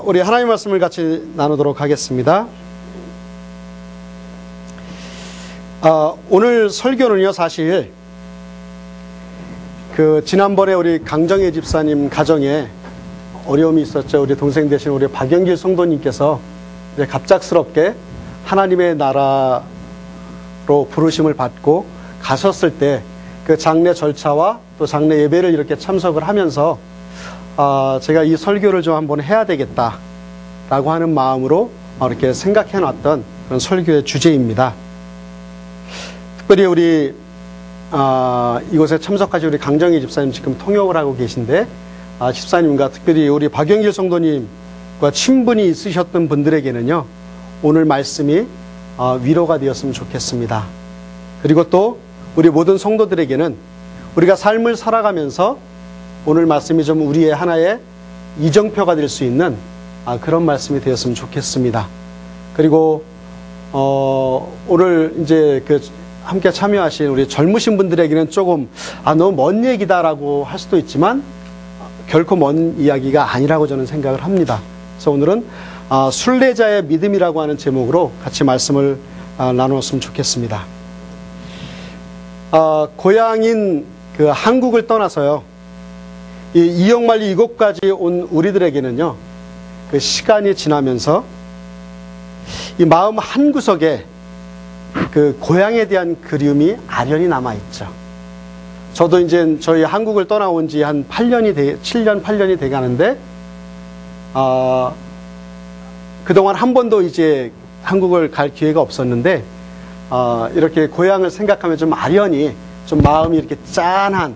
우리 하나님 말씀을 같이 나누도록 하겠습니다. 오늘 설교는요, 사실 지난번에 우리 강정혜 집사님 가정에 어려움이 있었죠. 우리 동생 되신 우리 박영길 성도님께서 이제 갑작스럽게 하나님의 나라로 부르심을 받고 가셨을 때 그 장례 절차와 또 장례 예배를 이렇게 참석을 하면서 제가 이 설교를 좀 한번 해야 되겠다라고 하는 마음으로 이렇게 생각해 놨던 그런 설교의 주제입니다. 특별히 우리 이곳에 참석하신 우리 강정희 집사님 지금 통역을 하고 계신데, 집사님과 특별히 우리 박영길 성도님과 친분이 있으셨던 분들에게는요, 오늘 말씀이 위로가 되었으면 좋겠습니다. 그리고 또 우리 모든 성도들에게는 우리가 삶을 살아가면서 오늘 말씀이 좀 우리의 하나의 이정표가 될 수 있는 그런 말씀이 되었으면 좋겠습니다. 그리고 오늘 이제 함께 참여하신 우리 젊으신 분들에게는 조금 너무 먼 얘기다라고 할 수도 있지만 결코 먼 이야기가 아니라고 저는 생각을 합니다. 그래서 오늘은 순례자의 믿음이라고 하는 제목으로 같이 말씀을 나누었으면 좋겠습니다. 고향인 한국을 떠나서요, 이역만리 이곳까지 온 우리들에게는요, 시간이 지나면서 이 마음 한구석에 고향에 대한 그리움이 아련히 남아있죠. 저도 이제 저희 한국을 떠나온 지 한 7년, 8년이 돼 가는데, 그동안 한 번도 이제 한국을 갈 기회가 없었는데, 이렇게 고향을 생각하면 좀 아련히, 좀 마음이 이렇게 짠한,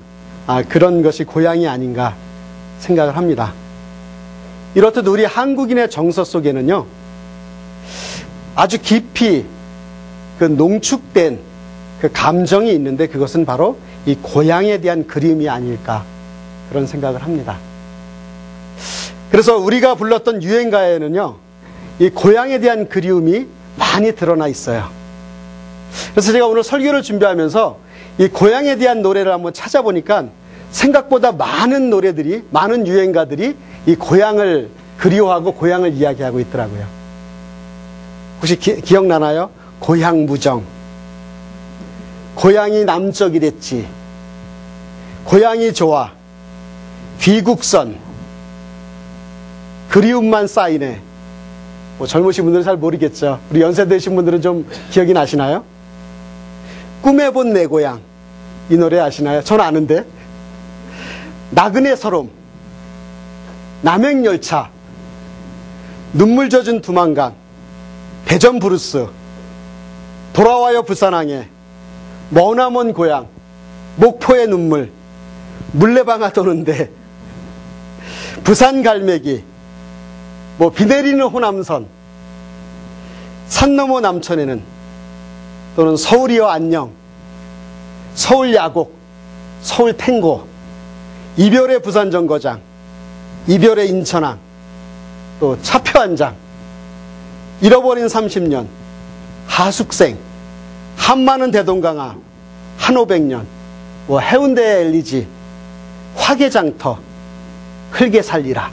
그런 것이 고향이 아닌가 생각을 합니다. 이렇듯 우리 한국인의 정서 속에는요, 아주 깊이 농축된 감정이 있는데 그것은 바로 이 고향에 대한 그리움이 아닐까 그런 생각을 합니다. 그래서 우리가 불렀던 유행가에는요, 이 고향에 대한 그리움이 많이 드러나 있어요. 그래서 제가 오늘 설교를 준비하면서 이 고향에 대한 노래를 한번 찾아보니까 생각보다 많은 노래들이, 많은 유행가들이 이 고향을 그리워하고 고향을 이야기하고 있더라고요. 혹시 기억나나요? 고향 무정, 고향이 남쪽이랬지, 고향이 좋아, 귀국선, 그리움만 쌓이네. 젊으신 분들은 잘 모르겠죠. 우리 연세 되신 분들은 좀 기억이 나시나요? 꿈에 본 내 고향, 이 노래 아시나요? 전 아는데. 나그네 서름, 남행열차, 눈물 젖은 두만강, 대전 브루스, 돌아와요 부산항에, 머나먼 고향, 목포의 눈물, 물레방아 도는데, 부산 갈매기, 비 내리는 호남선, 산 너머 남천에는, 또는 서울이여 안녕, 서울 야곡, 서울 탱고, 이별의 부산 정거장, 이별의 인천항, 또 차표 한 장, 잃어버린 30년, 하숙생, 한마는 대동강화, 한 500년, 해운대의 엘리지, 화개장터, 흙에 살리라.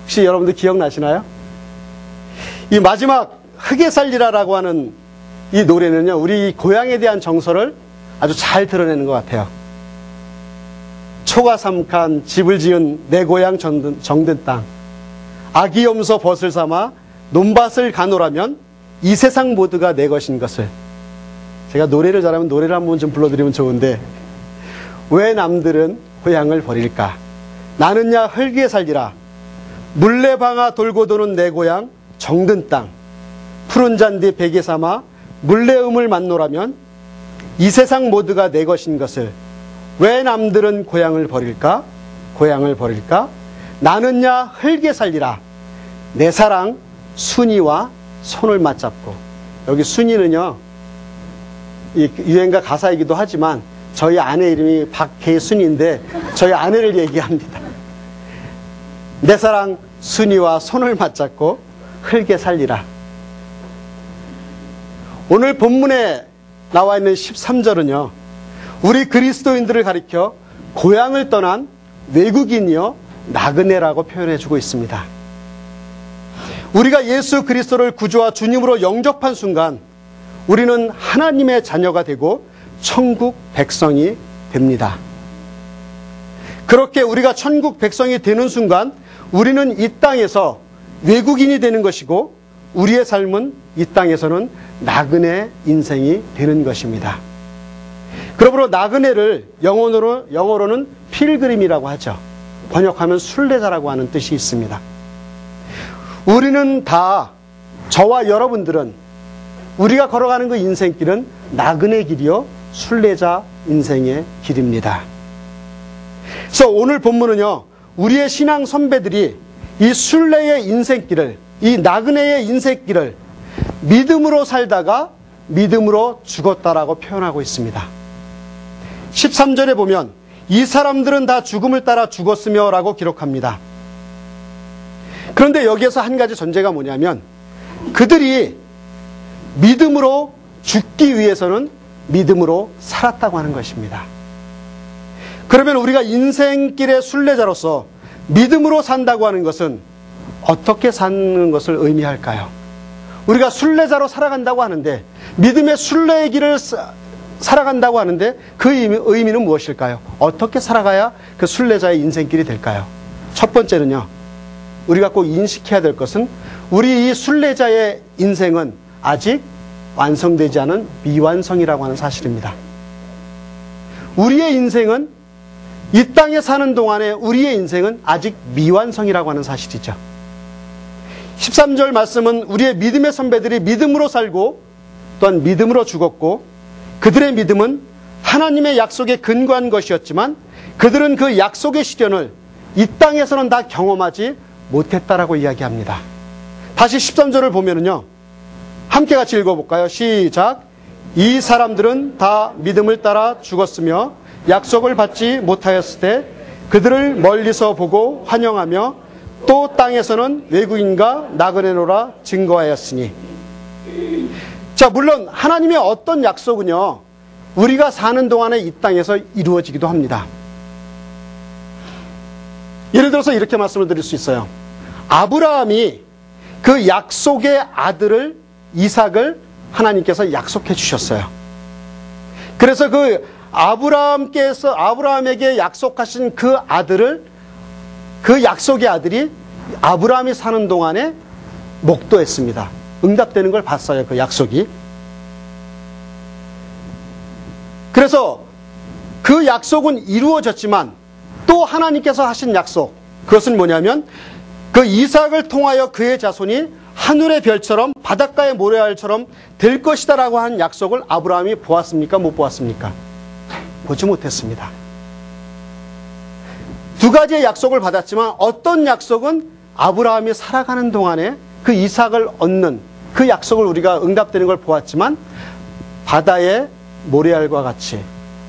혹시 여러분들 기억나시나요? 이 마지막 흙에 살리라라고 하는 이 노래는요, 우리 고향에 대한 정서를 아주 잘 드러내는 것 같아요. 초가 삼간 집을 지은 내 고향 정든 땅, 아기 염소 벗을 삼아 논밭을 가노라면 이 세상 모두가 내 것인 것을. 제가 노래를 잘하면 노래를 한번 좀 불러드리면 좋은데, 왜 남들은 고향을 버릴까? 나는야 흙에 살리라. 물레방아 돌고 도는 내 고향 정든 땅, 푸른 잔디 베개 삼아 물레음을 만노라면 이 세상 모두가 내 것인 것을. 왜 남들은 고향을 버릴까? 고향을 버릴까? 나는야 흙에 살리라. 내 사랑 순이와 손을 맞잡고. 여기 순이는요, 이 유행가 가사이기도 하지만 저희 아내 이름이 박혜순인데 저희 아내를 얘기합니다. 내 사랑 순이와 손을 맞잡고 흙에 살리라. 오늘 본문에 나와 있는 13절은요, 우리 그리스도인들을 가리켜 고향을 떠난 외국인이요 나그네라고 표현해주고 있습니다. 우리가 예수 그리스도를 구주와 주님으로 영접한 순간 우리는 하나님의 자녀가 되고 천국 백성이 됩니다. 그렇게 우리가 천국 백성이 되는 순간 우리는 이 땅에서 외국인이 되는 것이고 우리의 삶은 이 땅에서는 나그네 인생이 되는 것입니다. 그러므로 나그네를 영어로는 필그림이라고 하죠. 번역하면 순례자라고 하는 뜻이 있습니다. 우리는 다, 저와 여러분들은 우리가 걸어가는 그 인생길은 나그네 길이요 순례자 인생의 길입니다. 그래서 오늘 본문은요, 우리의 신앙 선배들이 이 순례의 인생길을, 이 나그네의 인생길을 믿음으로 살다가 믿음으로 죽었다라고 표현하고 있습니다. 13절에 보면 이 사람들은 다 죽음을 따라 죽었으며 라고 기록합니다. 그런데 여기에서 한 가지 전제가 뭐냐면 그들이 믿음으로 죽기 위해서는 믿음으로 살았다고 하는 것입니다. 그러면 우리가 인생길의 순례자로서 믿음으로 산다고 하는 것은 어떻게 사는 것을 의미할까요? 우리가 순례자로 살아간다고 하는데, 믿음의 순례의 길을 살아간다고 하는데 그 의미는 무엇일까요? 어떻게 살아가야 그 순례자의 인생길이 될까요? 첫 번째는요, 우리가 꼭 인식해야 될 것은 우리 이 순례자의 인생은 아직 완성되지 않은 미완성이라고 하는 사실입니다. 우리의 인생은, 이 땅에 사는 동안에 우리의 인생은 아직 미완성이라고 하는 사실이죠. 13절 말씀은 우리의 믿음의 선배들이 믿음으로 살고 또한 믿음으로 죽었고 그들의 믿음은 하나님의 약속에 근거한 것이었지만 그들은 그 약속의 시련을 이 땅에서는 다 경험하지 못했다라고 이야기합니다. 다시 13절을 보면은요, 함께 같이 읽어볼까요? 시작. 이 사람들은 다 믿음을 따라 죽었으며 약속을 받지 못하였을 때 그들을 멀리서 보고 환영하며 또 땅에서는 외국인과 나그네노라 증거하였으니. 자, 물론 하나님의 어떤 약속은요, 우리가 사는 동안에 이 땅에서 이루어지기도 합니다. 예를 들어서 이렇게 말씀을 드릴 수 있어요. 아브라함이 그 약속의 아들을, 이삭을 하나님께서 약속해 주셨어요. 그래서 그 아브라함에게 약속하신 그 아들을, 그 약속의 아들이 아브라함이 사는 동안에 목도했습니다. 응답되는 걸 봤어요, 그 약속이. 그래서 그 약속은 이루어졌지만 또 하나님께서 하신 약속, 그것은 뭐냐면 그 이삭을 통하여 그의 자손이 하늘의 별처럼 바닷가의 모래알처럼 될 것이다라고 한 약속을 아브라함이 보았습니까? 못 보았습니까? 보지 못했습니다. 두 가지의 약속을 받았지만 어떤 약속은 아브라함이 살아가는 동안에 그 이삭을 얻는 그 약속을 우리가 응답되는 걸 보았지만 바다의 모래알과 같이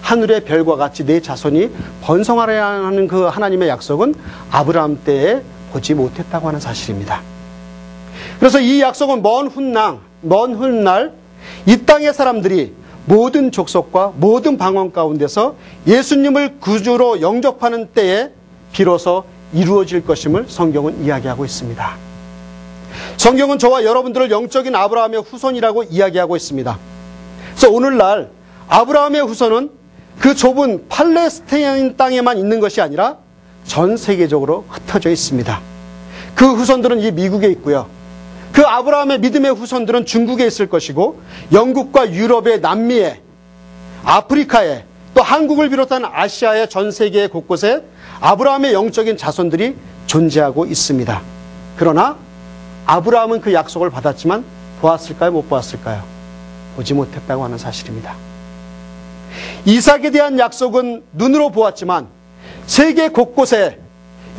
하늘의 별과 같이 내 자손이 번성하라는 그 하나님의 약속은 아브라함 때에 보지 못했다고 하는 사실입니다. 그래서 이 약속은 먼 훗날 이 땅의 사람들이 모든 족속과 모든 방언 가운데서 예수님을 구주로 영접하는 때에 비로소 이루어질 것임을 성경은 이야기하고 있습니다. 성경은 저와 여러분들을 영적인 아브라함의 후손이라고 이야기하고 있습니다. 그래서 오늘날 아브라함의 후손은 그 좁은 팔레스타인 땅에만 있는 것이 아니라 전 세계적으로 흩어져 있습니다. 그 후손들은 이 미국에 있고요. 그 아브라함의 믿음의 후손들은 중국에 있을 것이고 영국과 유럽의 남미에, 아프리카에, 또 한국을 비롯한 아시아의 전 세계 곳곳에 아브라함의 영적인 자손들이 존재하고 있습니다. 그러나 아브라함은 그 약속을 받았지만 보았을까요? 못 보았을까요? 보지 못했다고 하는 사실입니다. 이삭에 대한 약속은 눈으로 보았지만 세계 곳곳에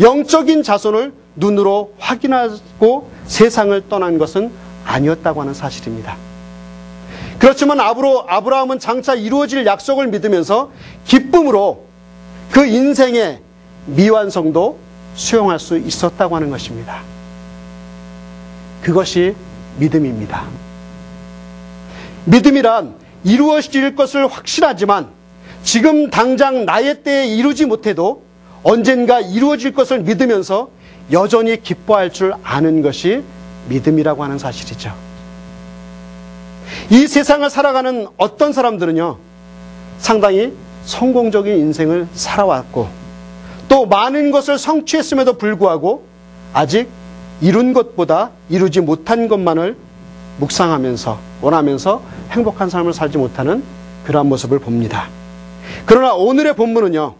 영적인 자손을 눈으로 확인하고 세상을 떠난 것은 아니었다고 하는 사실입니다. 그렇지만 아브라함은 장차 이루어질 약속을 믿으면서 기쁨으로 그 인생의 미완성도 수용할 수 있었다고 하는 것입니다. 그것이 믿음입니다. 믿음이란 이루어질 것을 확신하지만 지금 당장 나의 때에 이루지 못해도 언젠가 이루어질 것을 믿으면서 여전히 기뻐할 줄 아는 것이 믿음이라고 하는 사실이죠. 이 세상을 살아가는 어떤 사람들은요, 상당히 성공적인 인생을 살아왔고 또 많은 것을 성취했음에도 불구하고 아직 이룬 것보다 이루지 못한 것만을 묵상하면서 원하면서 행복한 삶을 살지 못하는 그러한 모습을 봅니다. 그러나 오늘의 본문은요,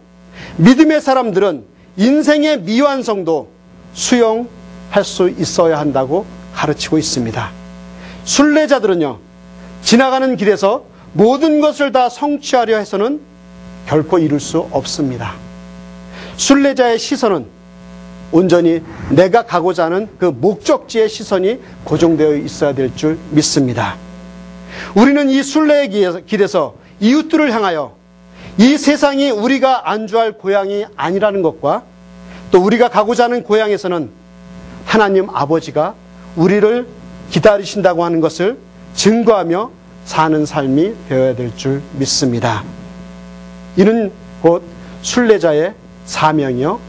믿음의 사람들은 인생의 미완성도 수용할 수 있어야 한다고 가르치고 있습니다. 순례자들은요, 지나가는 길에서 모든 것을 다 성취하려 해서는 결코 이룰 수 없습니다. 순례자의 시선은 온전히 내가 가고자 하는 그 목적지의 시선이 고정되어 있어야 될 줄 믿습니다. 우리는 이 순례의 길에서 이웃들을 향하여 이 세상이 우리가 안주할 고향이 아니라는 것과 또 우리가 가고자 하는 고향에서는 하나님 아버지가 우리를 기다리신다고 하는 것을 증거하며 사는 삶이 되어야 될 줄 믿습니다. 이는 곧 순례자의 사명이요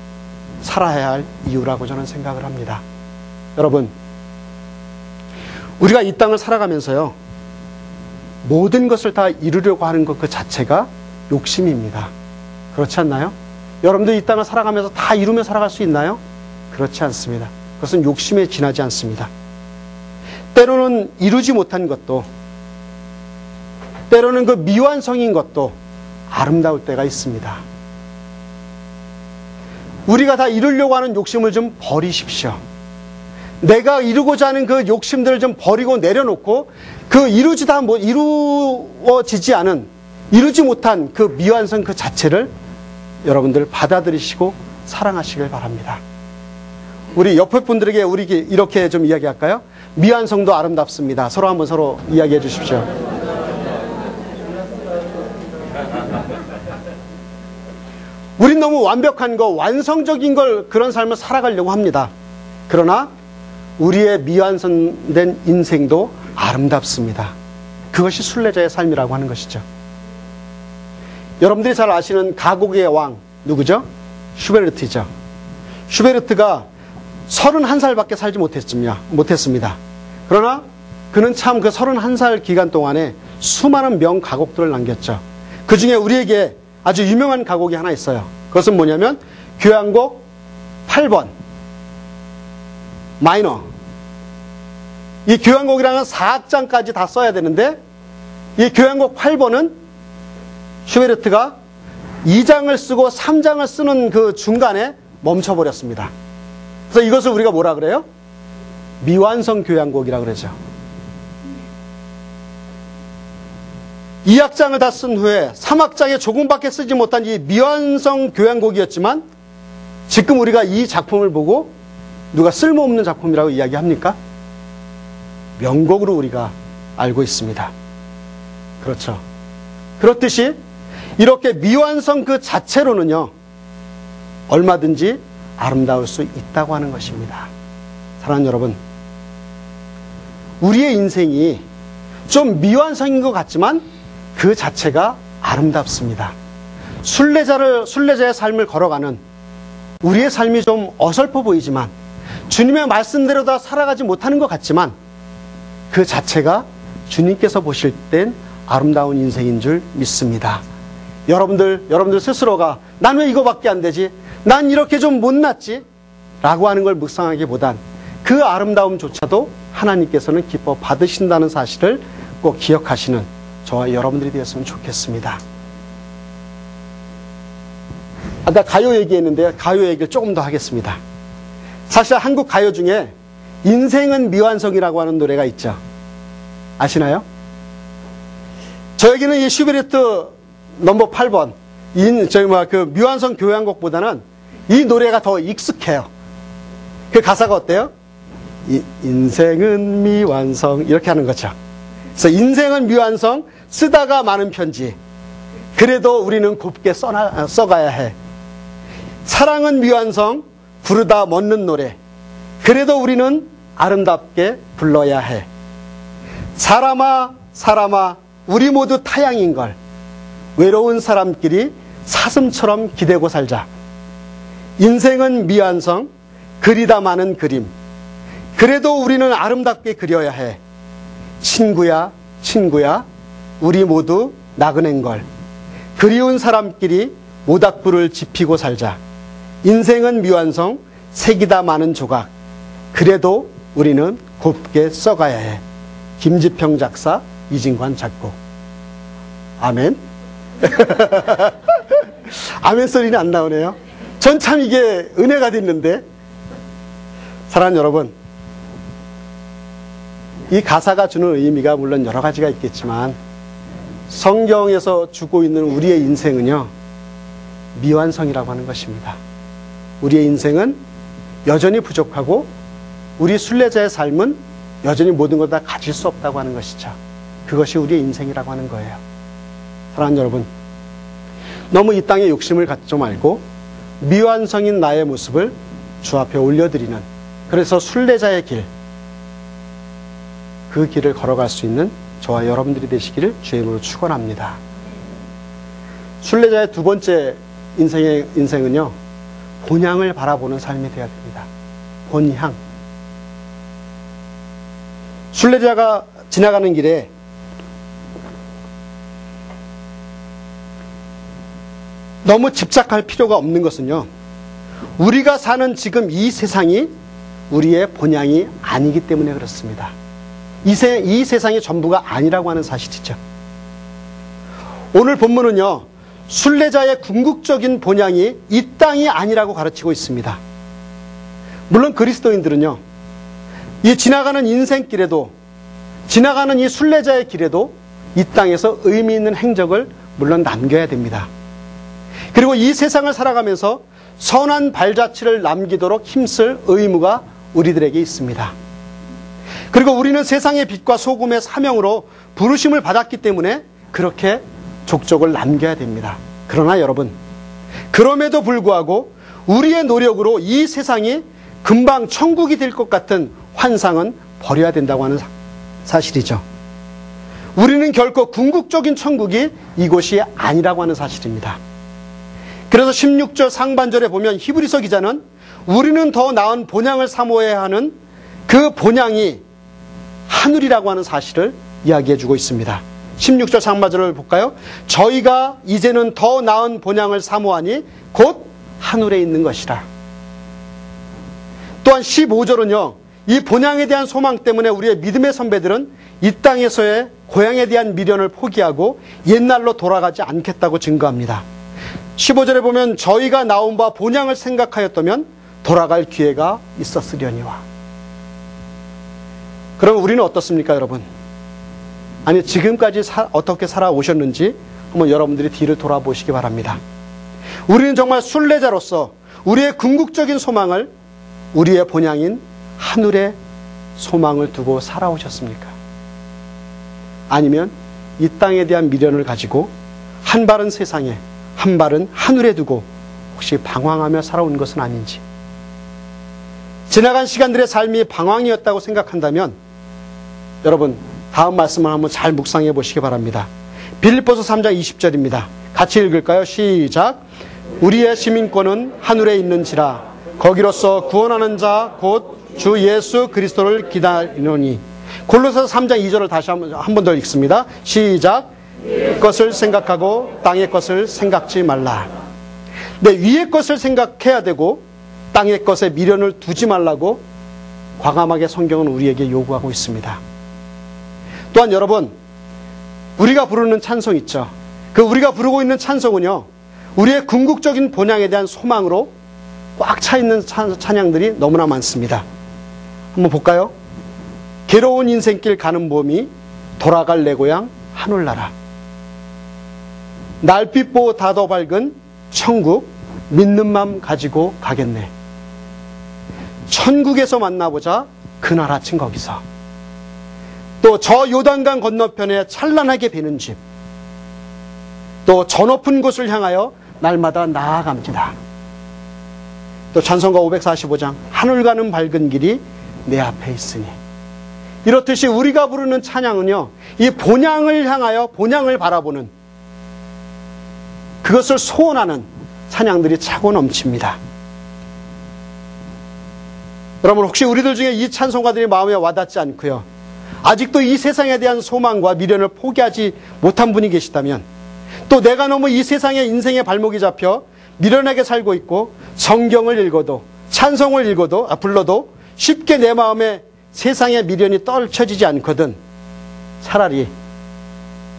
살아야 할 이유라고 저는 생각을 합니다. 여러분, 우리가 이 땅을 살아가면서요, 모든 것을 다 이루려고 하는 것 그 자체가 욕심입니다. 그렇지 않나요? 여러분들 이 땅을 살아가면서 다 이루며 살아갈 수 있나요? 그렇지 않습니다. 그것은 욕심에 지나지 않습니다. 때로는 이루지 못한 것도, 때로는 그 미완성인 것도 아름다울 때가 있습니다. 우리가 다 이루려고 하는 욕심을 좀 버리십시오. 내가 이루고자 하는 그 욕심들을 좀 버리고 내려놓고 그 이루어지지 않은, 이루지 못한 그 미완성 그 자체를 여러분들 받아들이시고 사랑하시길 바랍니다. 우리 옆에 분들에게 우리 이렇게 좀 이야기할까요? 미완성도 아름답습니다. 서로 한번 서로 이야기해 주십시오. 우린 너무 완벽한 거, 완성적인 걸, 그런 삶을 살아가려고 합니다. 그러나 우리의 미완성된 인생도 아름답습니다. 그것이 순례자의 삶이라고 하는 것이죠. 여러분들이 잘 아시는 가곡의 왕 누구죠? 슈베르트죠. 슈베르트가 31살밖에 살지 못했습니다. 그러나 그는 참 그 31살 기간 동안에 수많은 명가곡들을 남겼죠. 그 중에 우리에게 아주 유명한 가곡이 하나 있어요. 그것은 뭐냐면 교향곡 8번 마이너. 이 교향곡이라는 4악장까지 다 써야 되는데 이 교향곡 8번은 슈베르트가 2장을 쓰고 3장을 쓰는 그 중간에 멈춰버렸습니다. 그래서 이것을 우리가 뭐라 그래요? 미완성 교향곡이라고 그러죠. 2악장을 다 쓴 후에 3악장에 조금밖에 쓰지 못한 이 미완성 교향곡이었지만 지금 우리가 이 작품을 보고 누가 쓸모없는 작품이라고 이야기합니까? 명곡으로 우리가 알고 있습니다. 그렇죠. 그렇듯이 이렇게 미완성 그 자체로는요, 얼마든지 아름다울 수 있다고 하는 것입니다. 사랑하는 여러분, 우리의 인생이 좀 미완성인 것 같지만 그 자체가 아름답습니다. 순례자의 삶을 걸어가는 우리의 삶이 좀 어설퍼 보이지만 주님의 말씀대로 다 살아가지 못하는 것 같지만 그 자체가 주님께서 보실 땐 아름다운 인생인 줄 믿습니다. 여러분들 스스로가 난 왜 이거밖에 안 되지? 난 이렇게 좀 못났지? 라고 하는 걸 묵상하기보단 그 아름다움조차도 하나님께서는 기뻐 받으신다는 사실을 꼭 기억하시는 저와 여러분들이 되었으면 좋겠습니다. 아까 가요 얘기했는데요. 가요 얘기를 조금 더 하겠습니다. 사실 한국 가요 중에 인생은 미완성이라고 하는 노래가 있죠. 아시나요? 저에게는 이 슈베르트 넘버 8번 그 미완성 교향곡보다는 이 노래가 더 익숙해요. 그 가사가 어때요? 인생은 미완성 이렇게 하는 거죠. 그래서 인생은 미완성, 쓰다가 많은 편지. 그래도 우리는 곱게 써가야 해. 사랑은 미완성, 부르다 멎는 노래. 그래도 우리는 아름답게 불러야 해. 사람아, 우리 모두 타향인걸. 외로운 사람끼리 사슴처럼 기대고 살자. 인생은 미완성, 그리다 마는 그림. 그래도 우리는 아름답게 그려야 해. 친구야, 친구야, 우리 모두 나그넨 걸. 그리운 사람끼리 모닥불을 지피고 살자. 인생은 미완성, 색이다 많은 조각. 그래도 우리는 곱게 써가야 해. 김지평 작사, 이진관 작곡. 아멘. 아멘 소리는 안 나오네요. 전 참 이게 은혜가 됐는데. 사랑하는 여러분, 이 가사가 주는 의미가 물론 여러 가지가 있겠지만 성경에서 주고 있는 우리의 인생은요, 미완성이라고 하는 것입니다. 우리의 인생은 여전히 부족하고 우리 순례자의 삶은 여전히 모든 걸 다 가질 수 없다고 하는 것이죠. 그것이 우리의 인생이라고 하는 거예요. 사랑하는 여러분, 너무 이 땅에 욕심을 갖지 말고 미완성인 나의 모습을 주 앞에 올려드리는, 그래서 순례자의 길, 그 길을 걸어갈 수 있는 저와 여러분들이 되시기를 주의 이름으로 축원합니다. 순례자의 두 번째 인생은요, 본향을 바라보는 삶이 되어야 됩니다. 본향. 순례자가 지나가는 길에 너무 집착할 필요가 없는 것은요, 우리가 사는 지금 이 세상이 우리의 본향이 아니기 때문에 그렇습니다. 이 세상이 전부가 아니라고 하는 사실이죠. 오늘 본문은요, 순례자의 궁극적인 본향이 이 땅이 아니라고 가르치고 있습니다. 물론 그리스도인들은요, 이 지나가는 인생길에도, 지나가는 이 순례자의 길에도 이 땅에서 의미 있는 행적을 물론 남겨야 됩니다. 그리고 이 세상을 살아가면서 선한 발자취를 남기도록 힘쓸 의무가 우리들에게 있습니다. 그리고 우리는 세상의 빛과 소금의 사명으로 부르심을 받았기 때문에 그렇게 족적을 남겨야 됩니다. 그러나 여러분, 그럼에도 불구하고 우리의 노력으로 이 세상이 금방 천국이 될 것 같은 환상은 버려야 된다고 하는 사실이죠. 우리는 결코 궁극적인 천국이 이곳이 아니라고 하는 사실입니다. 그래서 16절 상반절에 보면 히브리서 기자는 우리는 더 나은 본향을 사모해야 하는 그 본향이 하늘이라고 하는 사실을 이야기해 주고 있습니다. 16절 상반절을 볼까요? 저희가 이제는 더 나은 본향을 사모하니 곧 하늘에 있는 것이라. 또한 15절은요, 이 본향에 대한 소망 때문에 우리의 믿음의 선배들은 이 땅에서의 고향에 대한 미련을 포기하고 옛날로 돌아가지 않겠다고 증거합니다. 15절에 보면 저희가 나온 바 본향을 생각하였다면 돌아갈 기회가 있었으려니와. 그럼 우리는 어떻습니까, 여러분? 아니, 지금까지 어떻게 살아오셨는지 한번 여러분들이 뒤를 돌아보시기 바랍니다. 우리는 정말 순례자로서 우리의 궁극적인 소망을, 우리의 본향인 하늘의 소망을 두고 살아오셨습니까? 아니면 이 땅에 대한 미련을 가지고 한 발은 세상에, 한 발은 하늘에 두고 혹시 방황하며 살아온 것은 아닌지. 지나간 시간들의 삶이 방황이었다고 생각한다면 여러분, 다음 말씀을 한번 잘 묵상해 보시기 바랍니다. 빌립보서 3장 20절입니다. 같이 읽을까요? 시작. 우리의 시민권은 하늘에 있는지라 거기로서 구원하는 자 곧 주 예수 그리스도를 기다리노니. 골로새서 3장 2절을 다시 한 번 더 읽습니다. 시작. 위의 것을 생각하고 땅의 것을 생각지 말라. 네, 위의 것을 생각해야 되고 땅의 것에 미련을 두지 말라고 과감하게 성경은 우리에게 요구하고 있습니다. 또한 여러분, 우리가 부르는 찬송 있죠. 그 우리가 부르고 있는 찬송은요, 우리의 궁극적인 본향에 대한 소망으로 꽉 차 있는 찬양들이 너무나 많습니다. 한번 볼까요? 괴로운 인생길 가는 봄이 돌아갈 내 고향 하늘나라. 날빛보다 더 밝은 천국 믿는 맘 가지고 가겠네. 천국에서 만나보자 그날 아침 거기서. 또 저 요단강 건너편에 찬란하게 비는 집. 또 저 높은 곳을 향하여 날마다 나아갑니다. 또 찬송가 545장 하늘 가는 밝은 길이 내 앞에 있으니. 이렇듯이 우리가 부르는 찬양은요, 이 본향을 향하여 본향을 바라보는, 그것을 소원하는 찬양들이 차고 넘칩니다. 여러분, 혹시 우리들 중에 이 찬송가들이 마음에 와닿지 않고요, 아직도 이 세상에 대한 소망과 미련을 포기하지 못한 분이 계시다면, 또 내가 너무 이 세상의 인생의 발목이 잡혀 미련하게 살고 있고 성경을 읽어도 찬송을 불러도 쉽게 내 마음에 세상의 미련이 떨쳐지지 않거든, 차라리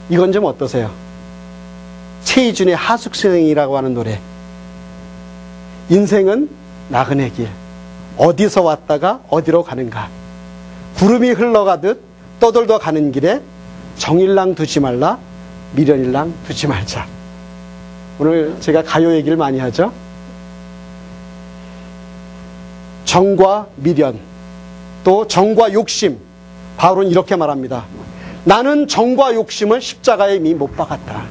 이건 좀 어떠세요? 최희준의 하숙생이라고 하는 노래. 인생은 나그네 길, 어디서 왔다가 어디로 가는가. 구름이 흘러가듯 떠돌다 가는 길에 정일랑 두지 말라, 미련일랑 두지 말자. 오늘 제가 가요 얘기를 많이 하죠. 정과 미련, 또 정과 욕심. 바울은 이렇게 말합니다. 나는 정과 욕심을 십자가에 이미 못 박았다.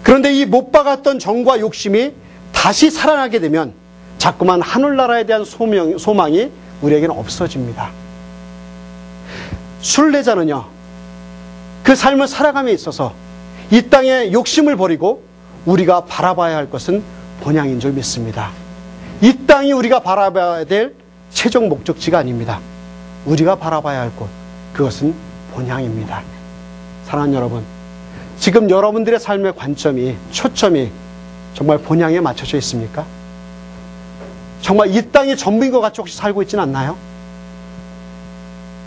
그런데 이 못 박았던 정과 욕심이 다시 살아나게 되면 자꾸만 하늘나라에 대한 소망이 우리에게는 없어집니다. 순례자는요, 그 삶을 살아감에 있어서 이 땅에 욕심을 버리고 우리가 바라봐야 할 것은 본향인 줄 믿습니다. 이 땅이 우리가 바라봐야 될 최종 목적지가 아닙니다. 우리가 바라봐야 할 곳, 그것은 본향입니다. 사랑하는 여러분, 지금 여러분들의 삶의 관점이, 초점이 정말 본향에 맞춰져 있습니까? 정말 이 땅이 전부인 것 같이 혹시 살고 있지는 않나요?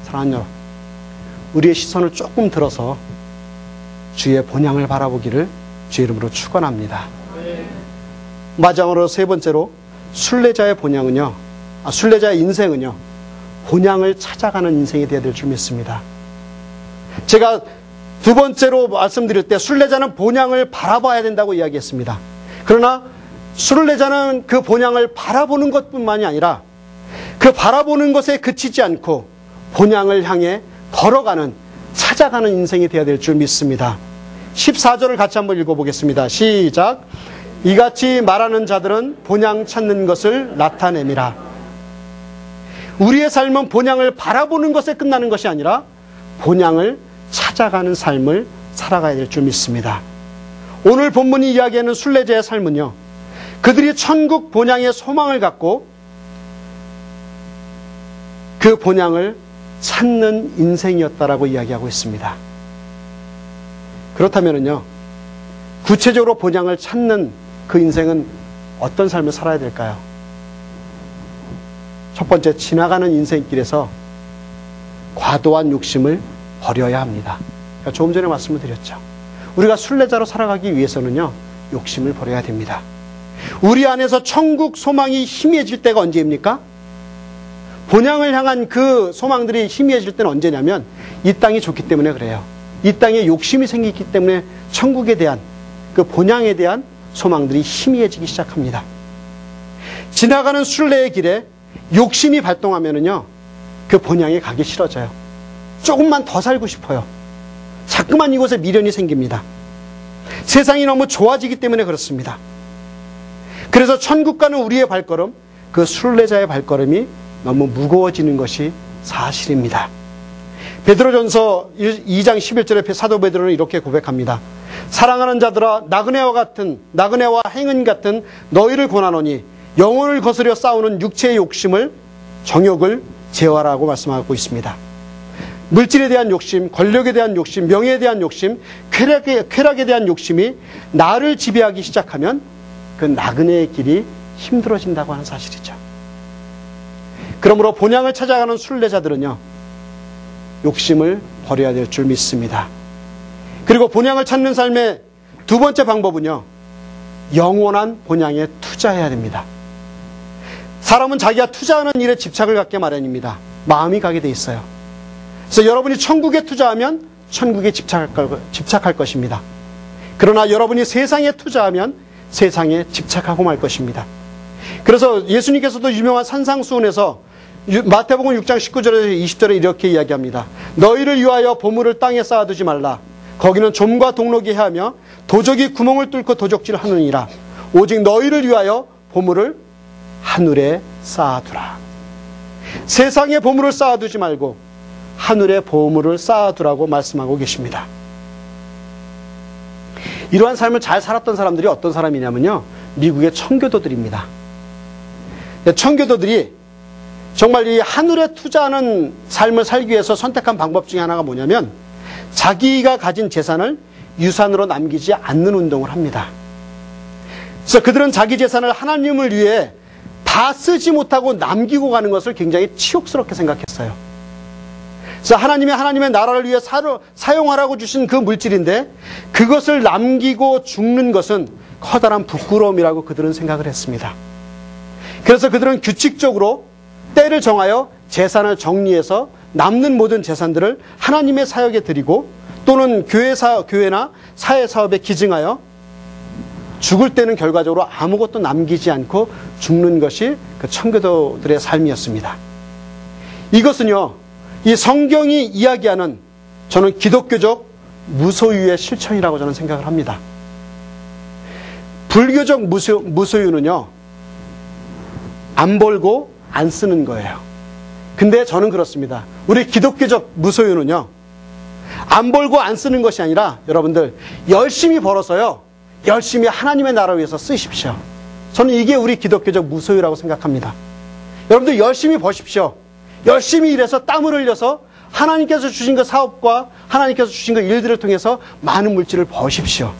사랑하는 여러분, 우리의 시선을 조금 들어서 주의 본향을 바라보기를 주의 이름으로 축원합니다. 마지막으로 세 번째로, 순례자의 본향은요, 순례자의 인생은요, 본향을 찾아가는 인생이 되어야 될 줄 믿습니다. 제가 두 번째로 말씀드릴 때 순례자는 본향을 바라봐야 된다고 이야기했습니다. 그러나 순례자는 그 본향을 바라보는 것뿐만이 아니라 그 바라보는 것에 그치지 않고 본향을 향해 걸어가는, 찾아가는 인생이 되어야 될 줄 믿습니다. 14절을 같이 한번 읽어보겠습니다. 시작. 이같이 말하는 자들은 본향 찾는 것을 나타내미라. 우리의 삶은 본향을 바라보는 것에 끝나는 것이 아니라 본향을 찾아가는 삶을 살아가야 될 줄 믿습니다. 오늘 본문이 이야기하는 순례자의 삶은요, 그들이 천국 본향의 소망을 갖고 그 본향을 찾는 인생이었다라고 이야기하고 있습니다. 그렇다면요, 구체적으로 본향을 찾는 그 인생은 어떤 삶을 살아야 될까요? 첫 번째, 지나가는 인생길에서 과도한 욕심을 버려야 합니다. 그러니까 조금 전에 말씀을 드렸죠. 우리가 순례자로 살아가기 위해서는요, 욕심을 버려야 됩니다. 우리 안에서 천국 소망이 희미해질 때가 언제입니까? 본향을 향한 그 소망들이 희미해질 때는 언제냐면 이 땅이 좋기 때문에 그래요. 이 땅에 욕심이 생기기 때문에 천국에 대한, 그 본향에 대한 소망들이 희미해지기 시작합니다. 지나가는 순례의 길에 욕심이 발동하면은요, 그 본향에 가기 싫어져요. 조금만 더 살고 싶어요. 자꾸만 이곳에 미련이 생깁니다. 세상이 너무 좋아지기 때문에 그렇습니다. 그래서 천국 가는 우리의 발걸음, 그 순례자의 발걸음이 너무 무거워지는 것이 사실입니다. 베드로전서 2장 11절에 사도 베드로는 이렇게 고백합니다. 사랑하는 자들아, 나그네와 행은 같은 너희를 권하노니 영혼을 거스려 싸우는 육체의 욕심을, 정욕을 제어하라고 말씀하고 있습니다. 물질에 대한 욕심, 권력에 대한 욕심, 명예에 대한 욕심, 쾌락에 대한 욕심이 나를 지배하기 시작하면 그 나그네의 길이 힘들어진다고 하는 사실이죠. 그러므로 본향을 찾아가는 순례자들은요, 욕심을 버려야 될 줄 믿습니다. 그리고 본향을 찾는 삶의 두 번째 방법은요, 영원한 본향에 투자해야 됩니다. 사람은 자기가 투자하는 일에 집착을 갖게 마련입니다. 마음이 가게 돼 있어요. 그래서 여러분이 천국에 투자하면 천국에 집착할 것입니다. 그러나 여러분이 세상에 투자하면 세상에 집착하고 말 것입니다. 그래서 예수님께서도 유명한 산상수훈에서 마태복음 6장 19절에서 20절에 이렇게 이야기합니다. 너희를 위하여 보물을 땅에 쌓아두지 말라. 거기는 좀과 동록이 해하며 도적이 구멍을 뚫고 도적질을 하느니라. 오직 너희를 위하여 보물을 하늘에 쌓아두라. 세상에 보물을 쌓아두지 말고 하늘에 보물을 쌓아두라고 말씀하고 계십니다. 이러한 삶을 잘 살았던 사람들이 어떤 사람이냐면요, 미국의 청교도들입니다. 청교도들이 정말 이 하늘에 투자하는 삶을 살기 위해서 선택한 방법 중에 하나가 뭐냐면 자기가 가진 재산을 유산으로 남기지 않는 운동을 합니다. 그래서 그들은 자기 재산을 하나님을 위해 다 쓰지 못하고 남기고 가는 것을 굉장히 치욕스럽게 생각했어요. 그래서 하나님의 나라를 위해 사용하라고 주신 그 물질인데 그것을 남기고 죽는 것은 커다란 부끄러움이라고 그들은 생각을 했습니다. 그래서 그들은 규칙적으로 때를 정하여 재산을 정리해서 남는 모든 재산들을 하나님의 사역에 드리고 또는 교회나 사회사업에 기증하여 죽을 때는 결과적으로 아무것도 남기지 않고 죽는 것이 그 청교도들의 삶이었습니다. 이것은요, 이 성경이 이야기하는 저는 기독교적 무소유의 실천이라고 저는 생각을 합니다. 불교적 무소유는요, 안 벌고 안 쓰는 거예요. 근데 저는 그렇습니다. 우리 기독교적 무소유는요, 안 벌고 안 쓰는 것이 아니라 여러분들 열심히 벌어서요, 열심히 하나님의 나라를 위해서 쓰십시오. 저는 이게 우리 기독교적 무소유라고 생각합니다. 여러분들 열심히 버십시오. 열심히 일해서 땀을 흘려서 하나님께서 주신 그 사업과 하나님께서 주신 그 일들을 통해서 많은 물질을 버십시오.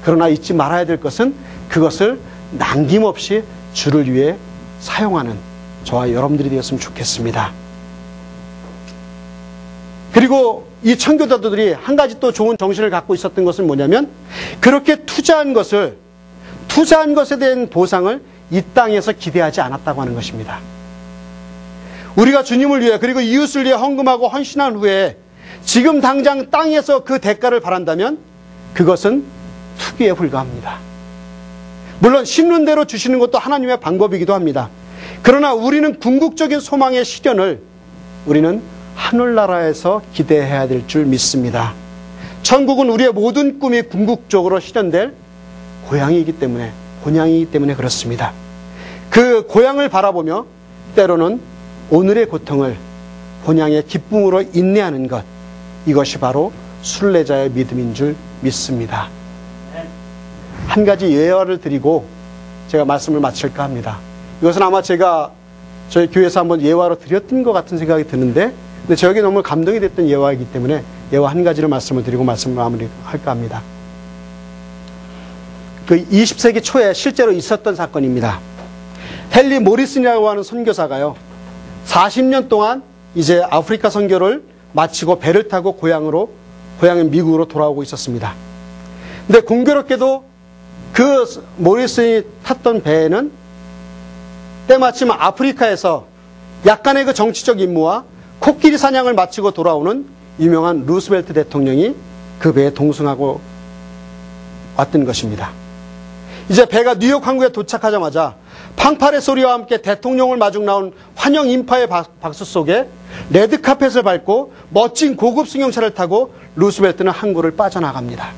그러나 잊지 말아야 될 것은 그것을 남김없이 주를 위해 사용하는 저와 여러분들이 되었으면 좋겠습니다. 그리고 이 청교도들이 한 가지 또 좋은 정신을 갖고 있었던 것은 뭐냐면 그렇게 투자한 것에 대한 보상을 이 땅에서 기대하지 않았다고 하는 것입니다. 우리가 주님을 위해 그리고 이웃을 위해 헌금하고 헌신한 후에 지금 당장 땅에서 그 대가를 바란다면 그것은 투기에 불과합니다. 물론 심는 대로 주시는 것도 하나님의 방법이기도 합니다. 그러나 우리는 궁극적인 소망의 실현을 우리는 하늘나라에서 기대해야 될 줄 믿습니다. 천국은 우리의 모든 꿈이 궁극적으로 실현될 본향이기 때문에 그렇습니다. 그 고향을 바라보며 때로는 오늘의 고통을 본향의 기쁨으로 인내하는 것, 이것이 바로 순례자의 믿음인 줄 믿습니다. 한 가지 예화를 드리고 제가 말씀을 마칠까 합니다. 이것은 아마 제가 저희 교회에서 한번 예화로 드렸던 것 같은 생각이 드는데, 근데 저에게 너무 감동이 됐던 예화이기 때문에 예화 한 가지를 말씀을 드리고 말씀을 마무리할까 합니다. 그 20세기 초에 실제로 있었던 사건입니다. 헨리 모리슨이라고 하는 선교사가요, 40년 동안 이제 아프리카 선교를 마치고 배를 타고 고향인 미국으로 돌아오고 있었습니다. 근데 공교롭게도 그 모리슨이 탔던 배에는 때마침 아프리카에서 약간의 그 정치적 임무와 코끼리 사냥을 마치고 돌아오는 유명한 루스벨트 대통령이 그 배에 동승하고 왔던 것입니다. 이제 배가 뉴욕 항구에 도착하자마자 팡파레 소리와 함께 대통령을 마중 나온 환영 인파의 박수 속에 레드카펫을 밟고 멋진 고급 승용차를 타고 루스벨트는 항구를 빠져나갑니다.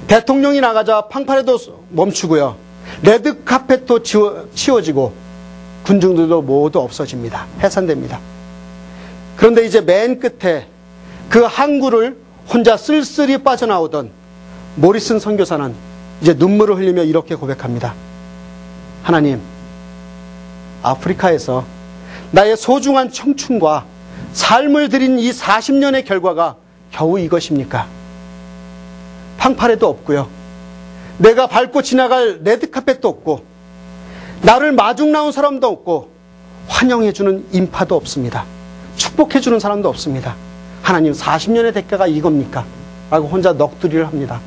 대통령이 나가자 팡파레도 멈추고요, 레드카펫도 치워지고 군중들도 모두 없어집니다. 해산됩니다. 그런데 이제 맨 끝에 그 항구를 혼자 쓸쓸히 빠져나오던 모리슨 선교사는 이제 눈물을 흘리며 이렇게 고백합니다. 하나님, 아프리카에서 나의 소중한 청춘과 삶을 들인 이 40년의 결과가 겨우 이것입니까? 팡파레도 없고요, 내가 밟고 지나갈 레드카펫도 없고, 나를 마중 나온 사람도 없고, 환영해주는 인파도 없습니다. 축복해주는 사람도 없습니다. 하나님, 40년의 대가가 이겁니까? 라고 혼자 넋두리를 합니다.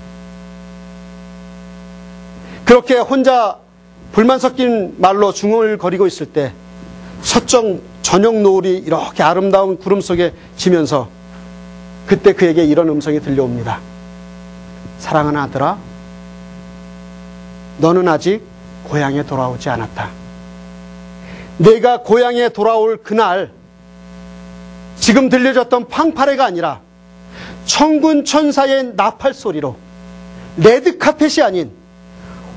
그렇게 혼자 불만 섞인 말로 중얼거리고 있을 때 서쪽 저녁 노을이 이렇게 아름다운 구름 속에 지면서 그때 그에게 이런 음성이 들려옵니다. 사랑하는 아들아, 너는 아직 고향에 돌아오지 않았다. 내가 고향에 돌아올 그날 지금 들려졌던 팡파레가 아니라 천군 천사의 나팔 소리로 레드카펫이 아닌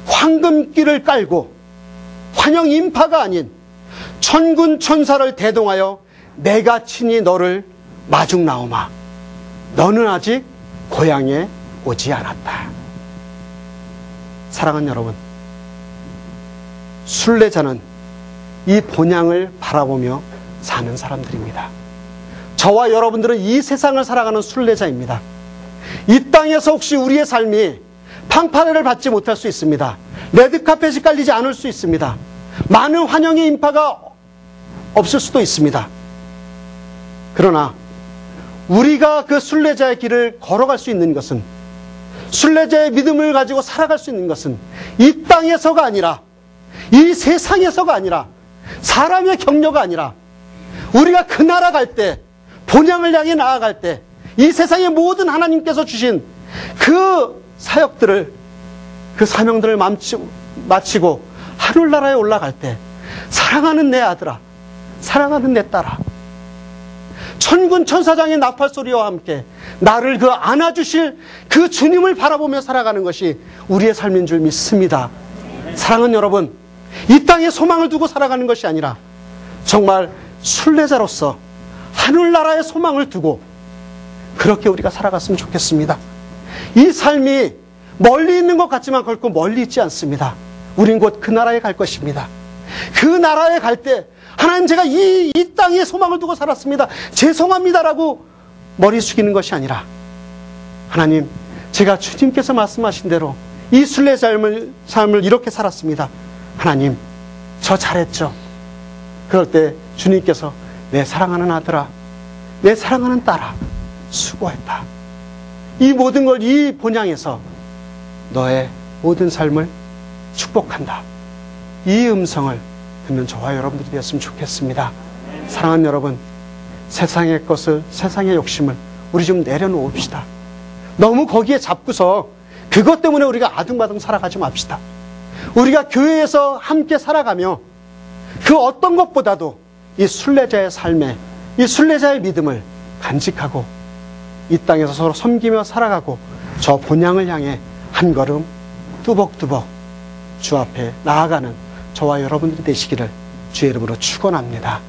황금길을 깔고 환영 인파가 아닌 천군 천사를 대동하여 내가 친히 너를 마중 나오마. 너는 아직 고향에 오지 않았다. 사랑하는 여러분, 순례자는 이 본향을 바라보며 사는 사람들입니다. 저와 여러분들은 이 세상을 살아가는 순례자입니다. 이 땅에서 혹시 우리의 삶이 팡파레를 받지 못할 수 있습니다. 레드카펫이 깔리지 않을 수 있습니다. 많은 환영의 인파가 없을 수도 있습니다. 그러나 우리가 그 순례자의 길을 걸어갈 수 있는 것은, 순례자의 믿음을 가지고 살아갈 수 있는 것은 이 땅에서가 아니라, 이 세상에서가 아니라, 사람의 격려가 아니라, 우리가 그 나라 갈 때, 본향을 향해 나아갈 때, 이 세상의 모든 하나님께서 주신 그 사역들을, 그 사명들을 마치고 하늘나라에 올라갈 때, 사랑하는 내 아들아, 사랑하는 내 딸아, 천군 천사장의 나팔소리와 함께 나를 그 안아주실 그 주님을 바라보며 살아가는 것이 우리의 삶인 줄 믿습니다. 사랑하는 여러분, 이 땅에 소망을 두고 살아가는 것이 아니라 정말 순례자로서 하늘나라의 소망을 두고 그렇게 우리가 살아갔으면 좋겠습니다. 이 삶이 멀리 있는 것 같지만 결코 멀리 있지 않습니다. 우린 곧 그 나라에 갈 것입니다. 그 나라에 갈 때 하나님, 제가 이 땅에 소망을 두고 살았습니다, 죄송합니다라고 머리 숙이는 것이 아니라, 하나님, 제가 주님께서 말씀하신 대로 이 순례 삶을 이렇게 살았습니다. 하나님, 저 잘했죠? 그럴 때 주님께서 내 사랑하는 아들아, 내 사랑하는 딸아, 수고했다. 이 모든 걸 이 본향에서 너의 모든 삶을 축복한다. 이 음성을 듣는 저와 여러분들이 되었으면 좋겠습니다. 사랑하는 여러분, 세상의 것을, 세상의 욕심을 우리 좀 내려놓읍시다. 너무 거기에 잡고서 그것 때문에 우리가 아둥바둥 살아가지 맙시다. 우리가 교회에서 함께 살아가며 그 어떤 것보다도 이 순례자의 삶에, 이 순례자의 믿음을 간직하고 이 땅에서 서로 섬기며 살아가고 저 본향을 향해 한 걸음 뚜벅뚜벅 주 앞에 나아가는 저와 여러분들이 되시기를 주의 이름으로 축원합니다.